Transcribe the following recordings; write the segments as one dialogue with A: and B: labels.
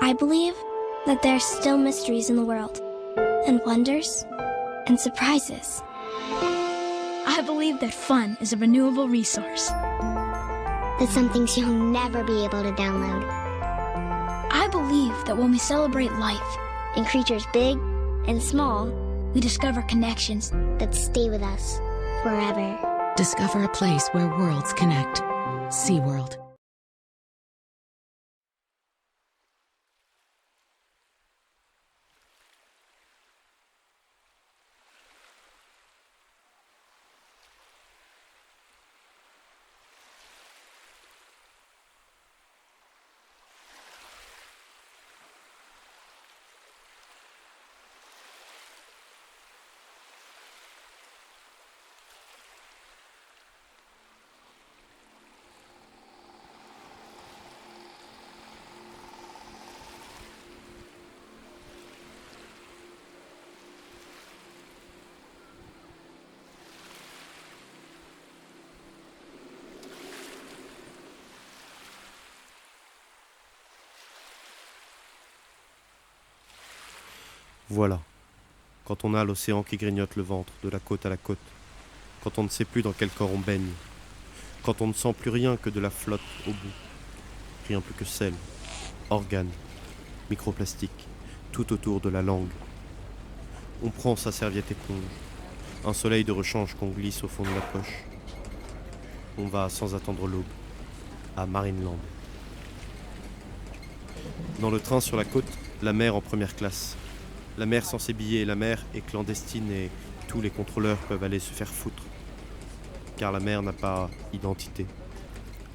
A: I believe that there are still mysteries in the world, and wonders, and surprises.
B: I believe that fun is a renewable resource.
C: That some things you'll never be able to download.
B: I believe that when we celebrate life,
C: And creatures big and small
B: we discover connections
C: that stay with us forever.
D: Discover a place where worlds connect. SeaWorld.
E: Voilà, quand on a l'océan qui grignote le ventre de la côte à la côte, quand on ne sait plus dans quel corps on baigne, quand on ne sent plus rien que de la flotte au bout, rien plus que sel, organes, microplastiques, tout autour de la langue. On prend sa serviette éponge, un soleil de rechange qu'on glisse au fond de la poche. On va sans attendre l'aube, à Marineland. Dans le train sur la côte, la mer en première classe. La mer sans ses billets, la mer est clandestine et tous les contrôleurs peuvent aller se faire foutre. Car la mer n'a pas identité,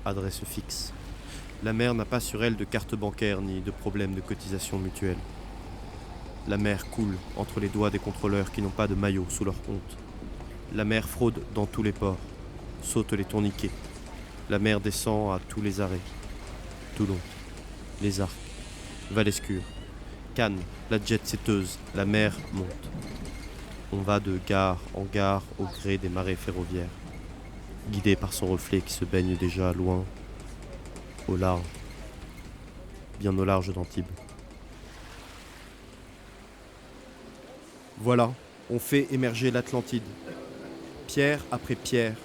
E: adresse fixe. La mer n'a pas sur elle de carte bancaire ni de problème de cotisation mutuelle. La mer coule entre les doigts des contrôleurs qui n'ont pas de maillot sous leur honte. La mer fraude dans tous les ports, saute les tourniquets. La mer descend à tous les arrêts. Toulon, les Arcs, Val-Escure, Cannes, la jet-setteuse, la mer monte. On va de gare en gare au gré des marées ferroviaires, guidé par son reflet qui se baigne déjà loin, au large, bien au large d'Antibes. Voilà, on fait émerger l'Atlantide. Pierre après pierre,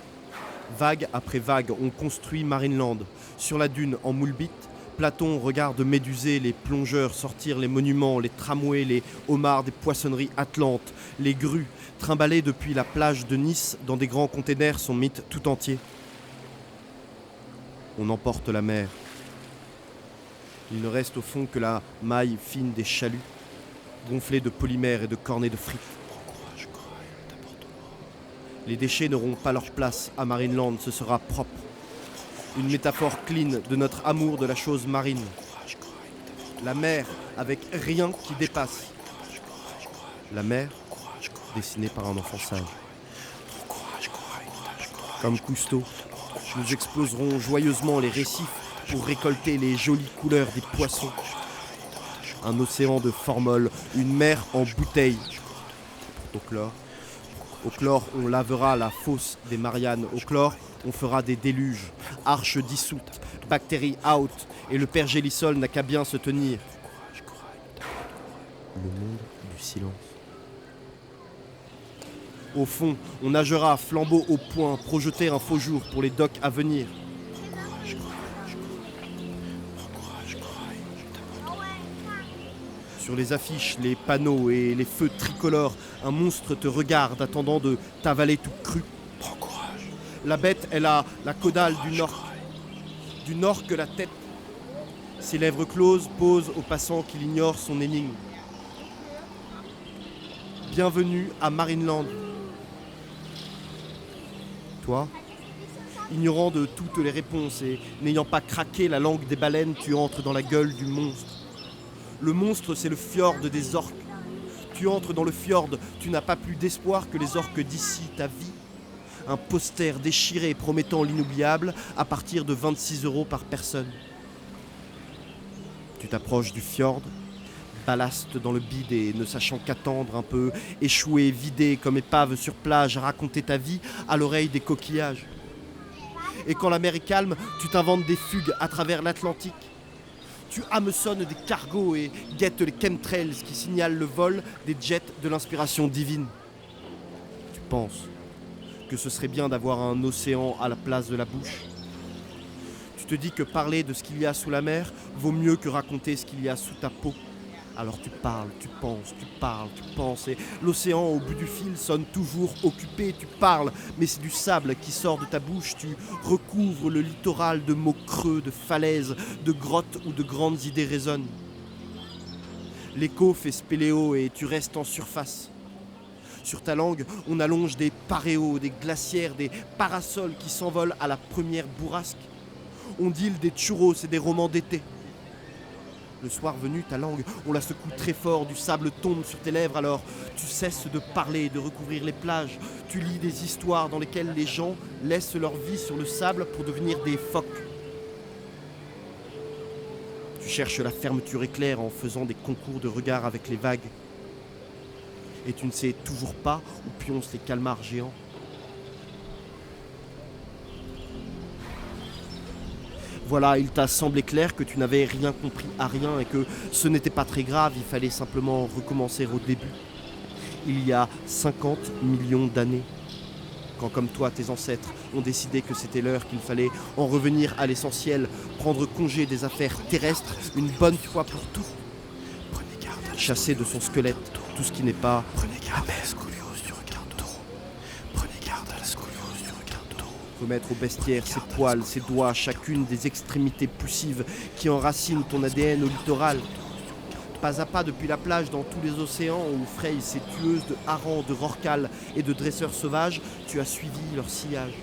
E: vague après vague, on construit Marineland. Sur la dune, en moulbite, Platon regarde médusés les plongeurs sortir les monuments, les tramways, les homards des poissonneries atlantes, les grues, trimballées depuis la plage de Nice dans des grands containers son mythe tout entier. On emporte la mer. Il ne reste au fond que la maille fine des chaluts, gonflée de polymères et de cornets de frites. Les déchets n'auront pas leur place à Marineland, ce sera propre. Une métaphore clean de notre amour de la chose marine. La mer avec rien qui dépasse. La mer dessinée par un enfant sage. Comme Cousteau, nous exploserons joyeusement les récifs pour récolter les jolies couleurs des poissons. Un océan de formol, une mer en bouteille. Au chlore, on lavera la fosse des Mariannes. Au chlore, on fera des déluges, arches dissoutes, bactéries out, et le père Gélisol n'a qu'à bien se tenir. Le monde du silence. Au fond, on nagera flambeau au poing, projeter un faux jour pour les docks à venir. Sur les affiches, les panneaux et les feux tricolores, un monstre te regarde attendant de t'avaler tout cru. Prends courage. La bête, elle a la caudale du nord que la tête. Ses lèvres closes posent au passant qu'il ignore son énigme. Bienvenue à Marineland. Toi, ignorant de toutes les réponses et n'ayant pas craqué la langue des baleines, tu entres dans la gueule du monstre. Le monstre, c'est le fjord des orques. Tu entres dans le fjord, tu n'as pas plus d'espoir que les orques d'ici, ta vie. Un poster déchiré promettant l'inoubliable à partir de 26 € par personne. Tu t'approches du fjord, ballaste dans le bide et ne sachant qu'attendre un peu, échoué, vidé comme épave sur plage, à raconter ta vie à l'oreille des coquillages. Et quand la mer est calme, tu t'inventes des fugues à travers l'Atlantique. Tu hameçonnes des cargos et guettes les chemtrails qui signalent le vol des jets de l'inspiration divine. Tu penses que ce serait bien d'avoir un océan à la place de la bouche. Tu te dis que parler de ce qu'il y a sous la mer vaut mieux que raconter ce qu'il y a sous ta peau. Alors tu parles, tu penses, tu parles, tu penses, et l'océan au bout du fil sonne toujours occupé. Tu parles, mais c'est du sable qui sort de ta bouche. Tu recouvres le littoral de mots creux, de falaises, de grottes où de grandes idées résonnent. L'écho fait spéléo et tu restes en surface. Sur ta langue, on allonge des paréos, des glacières, des parasols qui s'envolent à la première bourrasque. On deal des churros et des romans d'été. Le soir venu, ta langue, on la secoue très fort, du sable tombe sur tes lèvres, alors tu cesses de parler, de recouvrir les plages. Tu lis des histoires dans lesquelles les gens laissent leur vie sur le sable pour devenir des phoques. Tu cherches la fermeture éclair en faisant des concours de regard avec les vagues. Et tu ne sais toujours pas où pioncent les calmars géants. Voilà, il t'a semblé clair que tu n'avais rien compris à rien et que ce n'était pas très grave, il fallait simplement recommencer au début. Il y a 50 millions d'années, quand comme toi tes ancêtres ont décidé que c'était l'heure qu'il fallait en revenir à l'essentiel, prendre congé des affaires terrestres une bonne fois pour toutes, chasser de son squelette tout ce qui n'est pas la mer. Remettre au bestiaire ses poils, ses doigts, chacune des extrémités poussives qui enracinent ton ADN au littoral. Pas à pas depuis la plage dans tous les océans où frayent ces tueuses de harengs, de rorquals et de dresseurs sauvages, tu as suivi leur sillage.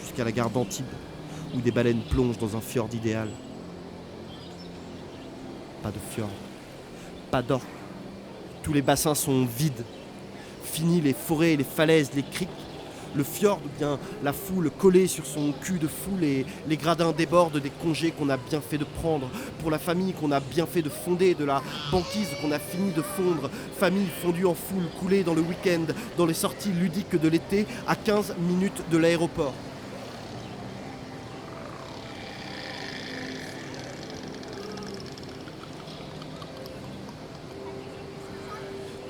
E: Jusqu'à la gare d'Antibes, où des baleines plongent dans un fjord idéal. Pas de fjord, pas d'orques. Tous les bassins sont vides. Fini les forêts, les falaises, les criques. Le fjord, bien la foule collée sur son cul de foule et les gradins débordent des congés qu'on a bien fait de prendre, pour la famille qu'on a bien fait de fonder, de la banquise qu'on a fini de fondre, famille fondue en foule, coulée dans le week-end, dans les sorties ludiques de l'été, à 15 minutes de l'aéroport.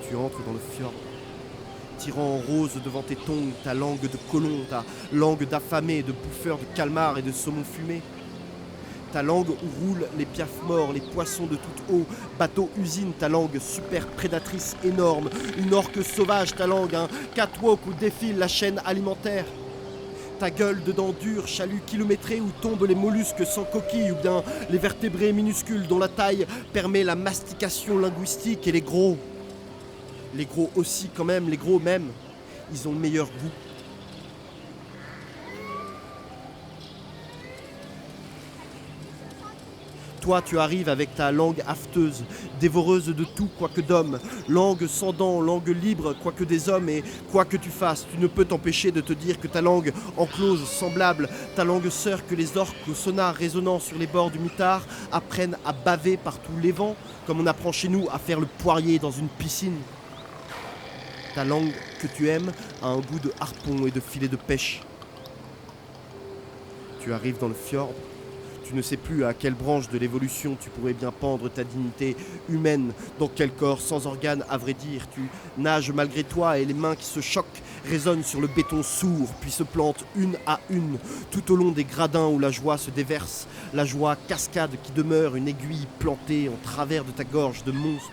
E: Tu entres dans le fjord, tirant en rose devant tes tongs ta langue de colon, ta langue d'affamé, de bouffeur de calmar et de saumon fumé. Ta langue où roulent les piafs morts, les poissons de toute eau, bateau usine, ta langue super prédatrice énorme, une orque sauvage, ta langue, un catwalk où défile la chaîne alimentaire. Ta gueule de dents dures, chalut kilométré où tombent les mollusques sans coquilles ou bien les vertébrés minuscules dont la taille permet la mastication linguistique et les gros aussi quand même, les gros même, ils ont le meilleur goût. Toi, tu arrives avec ta langue afteuse, dévoreuse de tout, quoique d'homme, langue sans dents, langue libre, quoique des hommes, et quoi que tu fasses, tu ne peux t'empêcher de te dire que ta langue enclose, semblable, ta langue sœur que les orques au sonar résonnant sur les bords du mitard apprennent à baver par tous les vents, comme on apprend chez nous à faire le poirier dans une piscine. Ta langue que tu aimes a un goût de harpon et de filet de pêche. Tu arrives dans le fjord, tu ne sais plus à quelle branche de l'évolution tu pourrais bien pendre ta dignité humaine, dans quel corps sans organes à vrai dire. Tu nages malgré toi et les mains qui se choquent résonnent sur le béton sourd, puis se plantent une à une, tout au long des gradins où la joie se déverse, la joie cascade qui demeure une aiguille plantée en travers de ta gorge de monstre.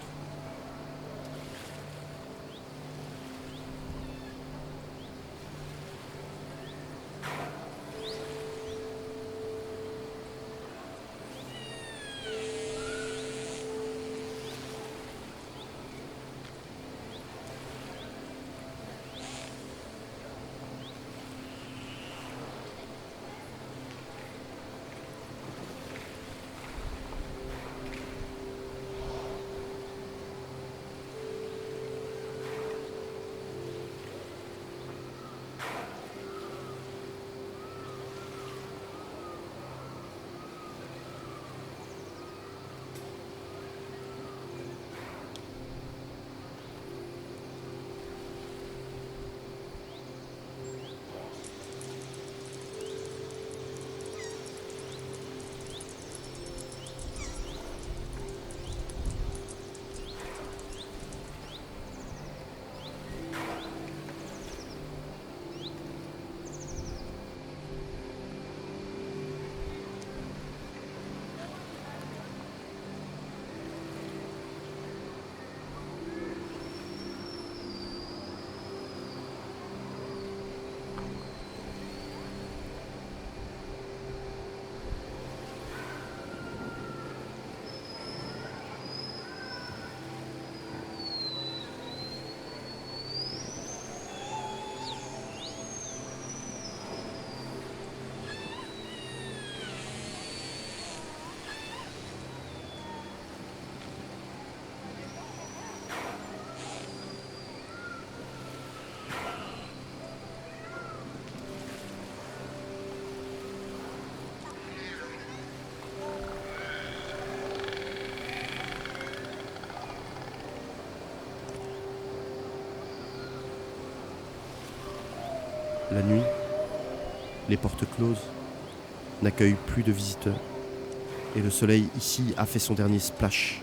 E: La nuit, les portes closes n'accueillent plus de visiteurs et le soleil ici a fait son dernier splash.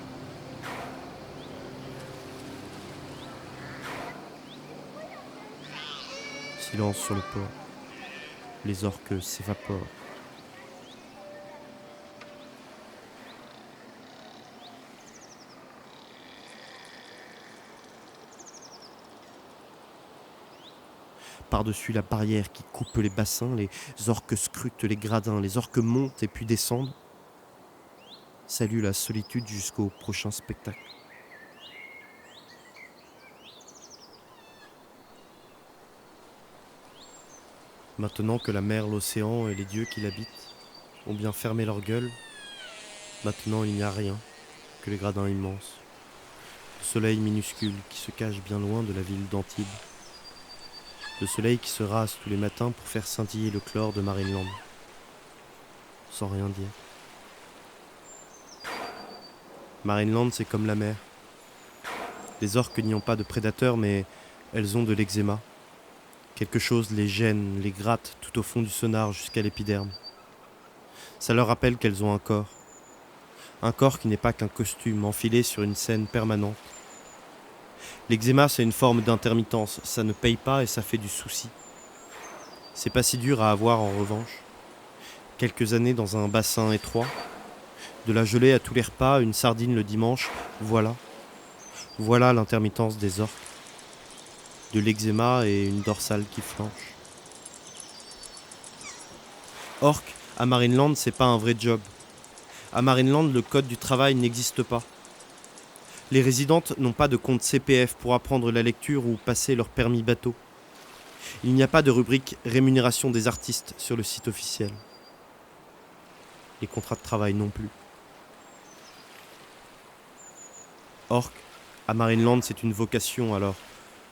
E: Silence sur le port. Les orques s'évaporent. Par-dessus la barrière qui coupe les bassins, les orques scrutent les gradins, les orques montent et puis descendent. Salut la solitude jusqu'au prochain spectacle. Maintenant que la mer, l'océan et les dieux qui l'habitent ont bien fermé leur gueule, maintenant il n'y a rien que les gradins immenses. Le soleil minuscule qui se cache bien loin de la ville d'Antibes. Le soleil qui se rase tous les matins pour faire scintiller le chlore de Marineland. Sans rien dire. Marineland, c'est comme la mer. Les orques n'y ont pas de prédateurs, mais elles ont de l'eczéma. Quelque chose les gêne, les gratte tout au fond du sonar jusqu'à l'épiderme. Ça leur rappelle qu'elles ont un corps. Un corps qui n'est pas qu'un costume enfilé sur une scène permanente. L'eczéma, c'est une forme d'intermittence. Ça ne paye pas et ça fait du souci. C'est pas si dur à avoir en revanche. Quelques années dans un bassin étroit, de la gelée à tous les repas, une sardine le dimanche, voilà. Voilà l'intermittence des orques. De l'eczéma et une dorsale qui flanche. Orc, à Marineland, c'est pas un vrai job. À Marineland, le code du travail n'existe pas. Les résidentes n'ont pas de compte CPF pour apprendre la lecture ou passer leur permis bateau. Il n'y a pas de rubrique rémunération des artistes sur le site officiel. Les contrats de travail non plus. Orc, à Marineland, c'est une vocation alors.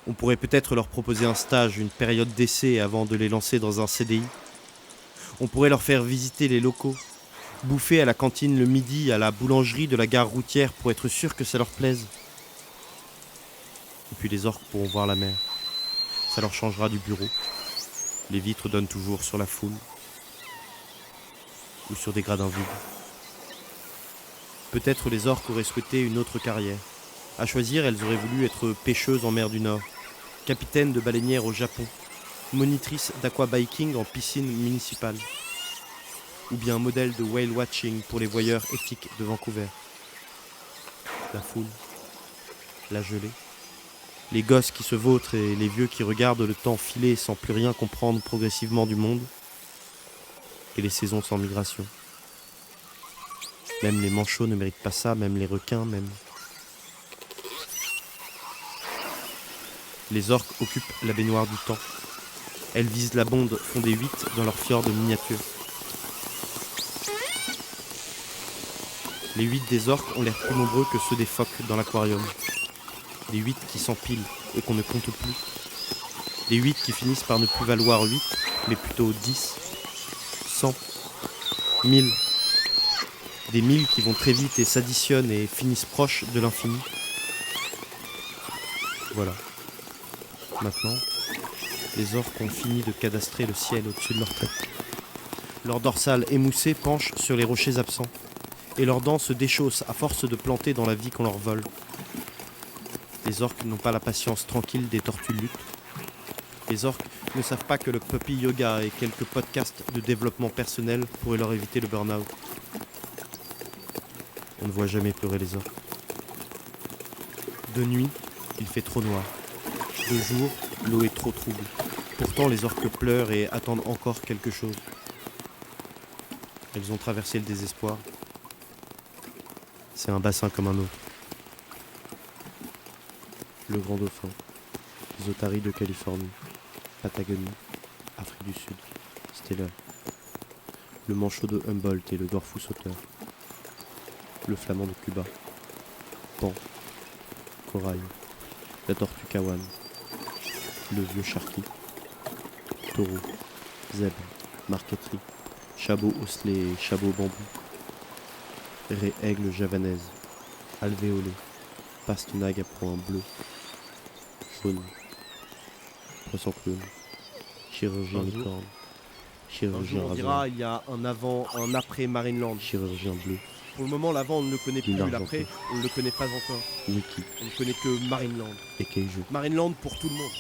E: On pourrait peut-être leur proposer un stage, une période d'essai avant de les lancer dans un CDI. On pourrait leur faire visiter les locaux, bouffer à la cantine le midi, à la boulangerie de la gare routière pour être sûr que ça leur plaise. Et puis les orques pourront voir la mer. Ça leur changera du bureau. Les vitres donnent toujours sur la foule ou sur des gradins vides. Peut-être les orques auraient souhaité une autre carrière. À choisir, elles auraient voulu être pêcheuses en mer du Nord, capitaine de baleinière au Japon, monitrice d'aquabiking en piscine municipale, ou bien modèle de whale watching pour les voyeurs éthiques de Vancouver. La foule, la gelée, les gosses qui se vautrent et les vieux qui regardent le temps filer sans plus rien comprendre progressivement du monde, et les saisons sans migration. Même les manchots ne méritent pas ça, même les requins, même. Les orques occupent la baignoire du temps. Elles visent la bonde, font des huit dans leur fjord miniature. Les huit des orques ont l'air plus nombreux que ceux des phoques dans l'aquarium. Des huit qui s'empilent et qu'on ne compte plus. Des huit qui finissent par ne plus valoir 8, mais plutôt 10, 100, 1000. Des 1000 qui vont très vite et s'additionnent et finissent proches de l'infini. Voilà. Maintenant, les orques ont fini de cadastrer le ciel au-dessus de leur tête. Leur dorsale émoussée penche sur les rochers absents, et leurs dents se déchaussent à force de planter dans la vie qu'on leur vole. Les orques n'ont pas la patience tranquille des tortues luttes. Les orques ne savent pas que le puppy yoga et quelques podcasts de développement personnel pourraient leur éviter le burn-out. On ne voit jamais pleurer les orques. De nuit, il fait trop noir. De jour, l'eau est trop trouble. Pourtant, les orques pleurent et attendent encore quelque chose. Elles ont traversé le désespoir. C'est un bassin comme un autre. Le grand dauphin, Zotari de Californie, Patagonie, Afrique du Sud, Steller. Le manchot de Humboldt et le dorfou sauteur. Le flamand de Cuba, Pan, Corail, la tortue Kawan, le vieux charqui, taureau, zèbre, marqueterie, chabot osselet et chabot bambou, raie aigle javanaise, alvéolé, pastenague à point bleu, jaune, poisson clown,
F: Chirurgien
E: Un jour.
F: licorne.
E: Un
F: Chirurgien
E: jour, on
F: ravioli.
E: dira il y a un avant, un après Marineland.
F: Chirurgien bleu.
E: Pour le moment, l'avant, on ne le connaît plus.
F: L'argenté.
E: L'après, on ne le connaît pas encore.
F: Wiki.
E: On ne connaît que Marineland.
F: Et Keiju.
E: Marineland pour tout le monde.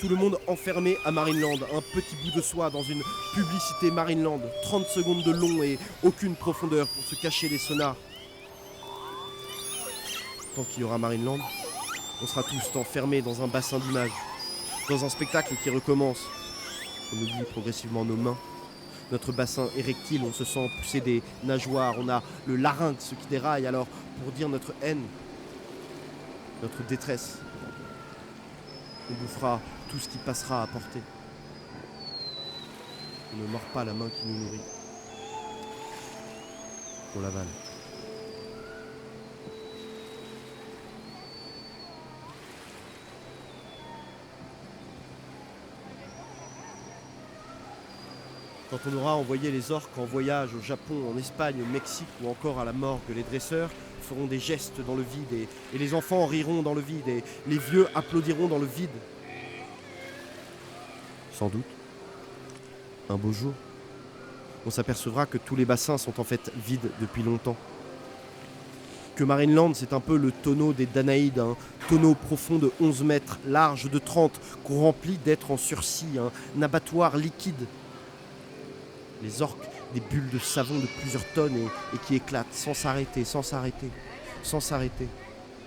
E: Tout le monde enfermé à Marineland. Un petit bout de soi dans une publicité Marineland. 30 secondes de long et aucune profondeur pour se cacher des sonars. Tant qu'il y aura Marineland, on sera tous enfermés dans un bassin d'images. Dans un spectacle qui recommence. On oublie progressivement nos mains. Notre bassin érectile, on se sent pousser des nageoires. On a le larynx qui déraille. Alors, pour dire notre haine, notre détresse, on bouffera tout ce qui passera à portée. On ne mord pas la main qui nous nourrit. On l'avale. Quand on aura envoyé les orques en voyage au Japon, en Espagne, au Mexique ou encore à la morgue, les dresseurs feront des gestes dans le vide et les enfants riront dans le vide et les vieux applaudiront dans le vide. Sans doute, un beau jour, on s'apercevra que tous les bassins sont en fait vides depuis longtemps. Que Marineland, c'est un peu le tonneau des Danaïdes, un tonneau profond de 11 mètres, large de 30, qu'on remplit d'êtres en sursis, un abattoir liquide. Les orques, des bulles de savon de plusieurs tonnes et qui éclatent sans s'arrêter, sans s'arrêter, sans s'arrêter,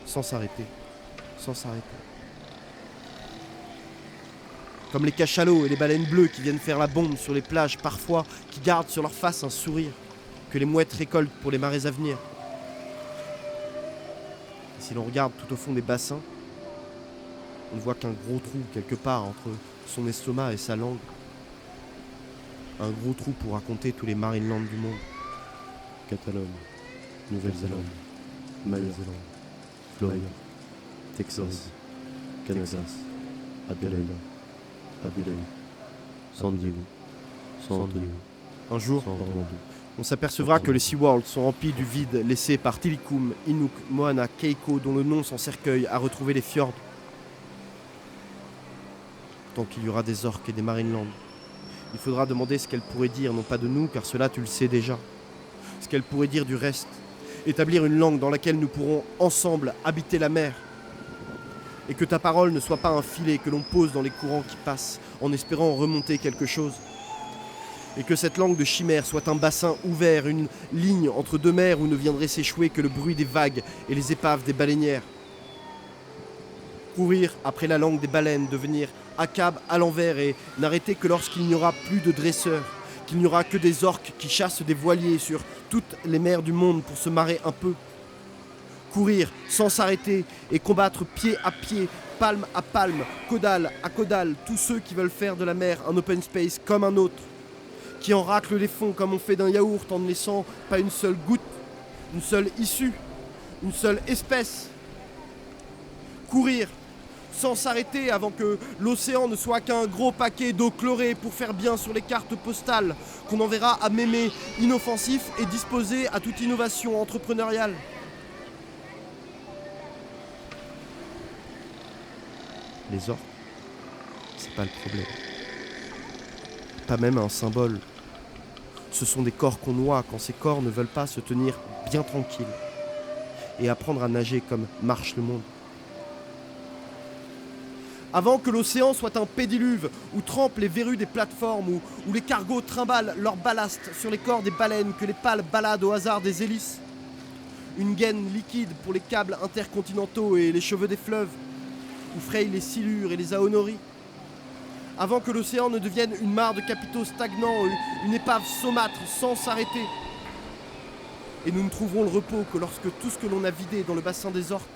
E: sans s'arrêter, sans s'arrêter. Comme les cachalots et les baleines bleues qui viennent faire la bombe sur les plages parfois, qui gardent sur leur face un sourire que les mouettes récoltent pour les marées à venir. Et si l'on regarde tout au fond des bassins, on ne voit qu'un gros trou quelque part entre son estomac et sa langue. Un gros trou pour raconter tous les Marineland du monde.
F: Catalogne. Nouvelle-Zélande. Mayotte. Floride. Texas. Kansas. Adelaide. San Diego. San Antonio.
E: Un jour,
F: San Orlando.
E: on s'apercevra que les SeaWorld sont remplis du vide laissé par Tilikum, Inuk, Moana, Keiko, dont le nom sans cercueil a retrouvé les fjords. Tant qu'il y aura des orques et des Marineland, il faudra demander ce qu'elles pourraient dire, non pas de nous, car cela tu le sais déjà. Ce qu'elles pourraient dire du reste. Établir une langue dans laquelle nous pourrons ensemble habiter la mer. Et que ta parole ne soit pas un filet que l'on pose dans les courants qui passent, en espérant remonter quelque chose. Et que cette langue de chimère soit un bassin ouvert, une ligne entre deux mers où ne viendrait s'échouer que le bruit des vagues et les épaves des baleinières. Courir après la langue des baleines, devenir Akab à l'envers et n'arrêter que lorsqu'il n'y aura plus de dresseurs, qu'il n'y aura que des orques qui chassent des voiliers sur toutes les mers du monde pour se marrer un peu. Courir sans s'arrêter et combattre pied à pied, palme à palme, caudale à caudale, tous ceux qui veulent faire de la mer un open space comme un autre, qui en raclent les fonds comme on fait d'un yaourt en ne laissant pas une seule goutte, une seule issue, une seule espèce. Courir sans s'arrêter avant que l'océan ne soit qu'un gros paquet d'eau chlorée pour faire bien sur les cartes postales qu'on enverra à Mémé, inoffensif et disposé à toute innovation entrepreneuriale. Les orques, c'est pas le problème. Pas même un symbole. Ce sont des corps qu'on noie quand ces corps ne veulent pas se tenir bien tranquilles et apprendre à nager comme marche le monde. Avant que l'océan soit un pédiluve où trempent les verrues des plateformes, où les cargos trimballent leur ballast sur les corps des baleines, que les pales baladent au hasard des hélices. Une gaine liquide pour les câbles intercontinentaux et les cheveux des fleuves, où frayent les silures et les aonoris. Avant que l'océan ne devienne une mare de capitaux stagnants, une épave saumâtre sans s'arrêter. Et nous ne trouverons le repos que lorsque tout ce que l'on a vidé dans le bassin des orques,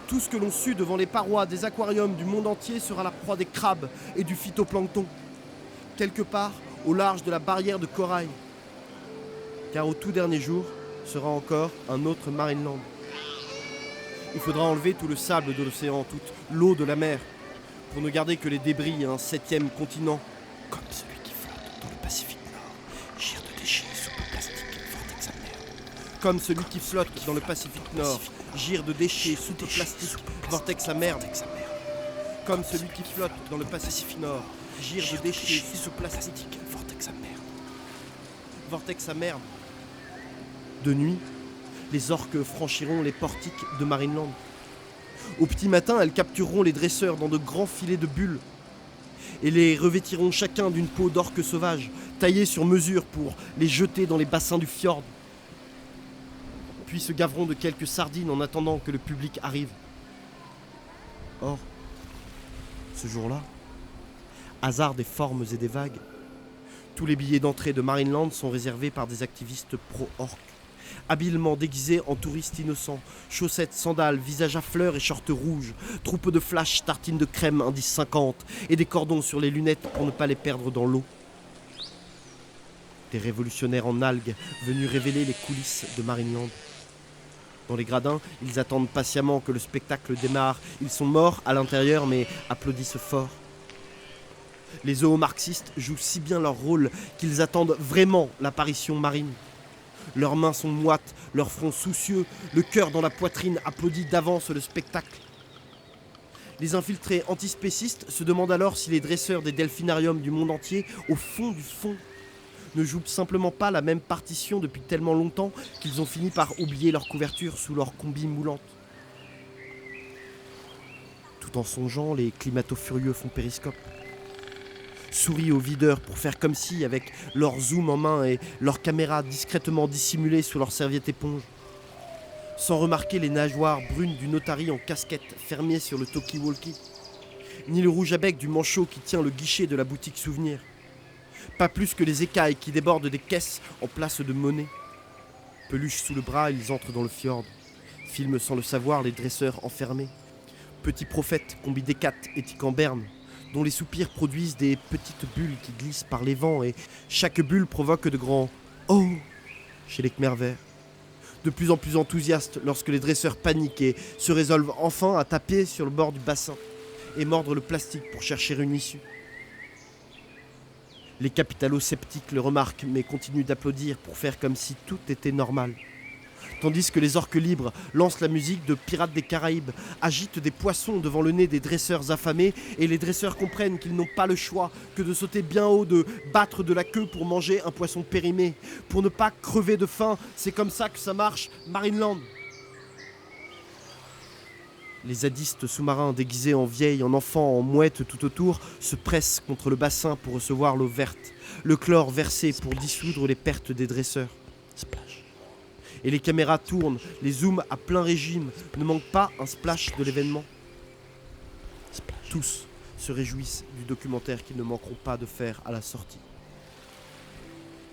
E: tout ce que l'on sue devant les parois des aquariums du monde entier sera la proie des crabes et du phytoplancton, quelque part au large de la barrière de corail. Car au tout dernier jour sera encore un autre Marineland. Il faudra enlever tout le sable de l'océan, toute l'eau de la mer, pour ne garder que les débris et un 7e continent, comme celui qui flotte dans le Pacifique Nord, gire de déchets, soupe plastique, vortex à merde. Comme celui qui flotte dans le Pacifique Nord, gire de déchets, soupe plastique, vortex à merde. Comme celui qui flotte dans le Pacifique Nord, Gire de déchets, sous plastique. Vortex à merde. Vortex à merde. De nuit, les orques franchiront les portiques de Marineland. Au petit matin, elles captureront les dresseurs dans de grands filets de bulles et les revêtiront chacun d'une peau d'orque sauvage, taillée sur mesure pour les jeter dans les bassins du fjord. Puis se gaveront de quelques sardines en attendant que le public arrive. Or, ce jour-là, hasard des formes et des vagues, tous les billets d'entrée de Marineland sont réservés par des activistes pro-orques, habilement déguisés en touristes innocents, chaussettes, sandales, visage à fleurs et shorts rouges, troupeaux de flash, tartines de crème, indice 50 et des cordons sur les lunettes pour ne pas les perdre dans l'eau. Des révolutionnaires en algues venus révéler les coulisses de Marineland. Dans les gradins, ils attendent patiemment que le spectacle démarre. Ils sont morts à l'intérieur mais applaudissent fort. Les zoomarxistes jouent si bien leur rôle qu'ils attendent vraiment l'apparition marine. Leurs mains sont moites, leur front soucieux, le cœur dans la poitrine applaudit d'avance le spectacle. Les infiltrés antispécistes se demandent alors si les dresseurs des delphinariums du monde entier, au fond du fond, ne jouent simplement pas la même partition depuis tellement longtemps qu'ils ont fini par oublier leur couverture sous leur combi moulante. Tout en songeant, les climato-furieux font périscope. Sourient aux videurs pour faire comme si, avec leur zoom en main et leur caméra discrètement dissimulée sous leur serviette éponge. Sans remarquer les nageoires brunes du notary en casquette fermée sur le talkie-walkie, ni le rouge à bec du manchot qui tient le guichet de la boutique souvenir. Pas plus que les écailles qui débordent des caisses en place de monnaie. Peluche sous le bras, ils entrent dans le fjord. Filment sans le savoir les dresseurs enfermés. Petits prophètes, combi D4 éthiques en berne, dont les soupirs produisent des petites bulles qui glissent par les vents et chaque bulle provoque de grands « Oh !» chez les Khmers verts. De plus en plus enthousiastes lorsque les dresseurs paniquent et se résolvent enfin à taper sur le bord du bassin et mordre le plastique pour chercher une issue. Les capitalo-sceptiques le remarquent mais continuent d'applaudir pour faire comme si tout était normal. Tandis que les orques libres lancent la musique de Pirates des Caraïbes, agitent des poissons devant le nez des dresseurs affamés et les dresseurs comprennent qu'ils n'ont pas le choix que de sauter bien haut, de battre de la queue pour manger un poisson périmé. Pour ne pas crever de faim, c'est comme ça que ça marche, Marineland. Les zadistes sous-marins déguisés en vieilles, en enfants, en mouettes tout autour se pressent contre le bassin pour recevoir l'eau verte, le chlore versé pour dissoudre les pertes des dresseurs. Splash. Et les caméras tournent, les zooms à plein régime, ne manque pas un splash de l'événement. Splash. Tous se réjouissent du documentaire qu'ils ne manqueront pas de faire à la sortie.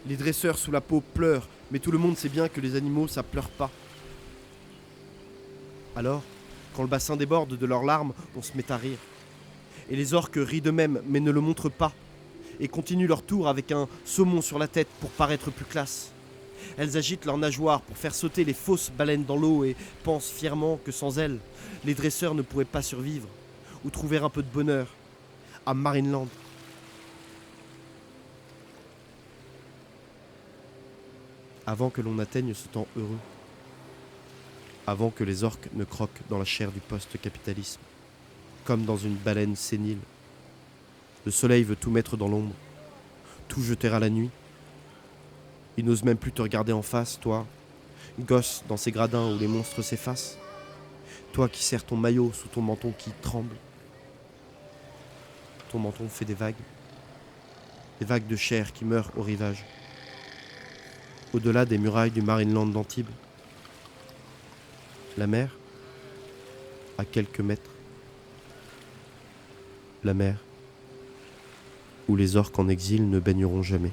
E: Les dresseurs sous la peau pleurent, mais tout le monde sait bien que les animaux ça pleure pas. Alors, quand le bassin déborde de leurs larmes, on se met à rire. Et les orques rient d'eux-mêmes, mais ne le montrent pas, et continuent leur tour avec un saumon sur la tête pour paraître plus classe. Elles agitent leurs nageoires pour faire sauter les fausses baleines dans l'eau et pensent fièrement que sans elles, les dresseurs ne pourraient pas survivre ou trouver un peu de bonheur à Marineland. Avant que l'on atteigne ce temps heureux, avant que les orques ne croquent dans la chair du post-capitalisme, comme dans une baleine sénile, le soleil veut tout mettre dans l'ombre, tout jeter à la nuit. Il n'ose même plus te regarder en face, toi, gosse dans ces gradins où les monstres s'effacent. Toi qui serres ton maillot sous ton menton qui tremble. Ton menton fait des vagues de chair qui meurent au rivage. Au-delà des murailles du Marineland d'Antibes, la mer, à quelques mètres. La mer, où les orques en exil ne baigneront jamais.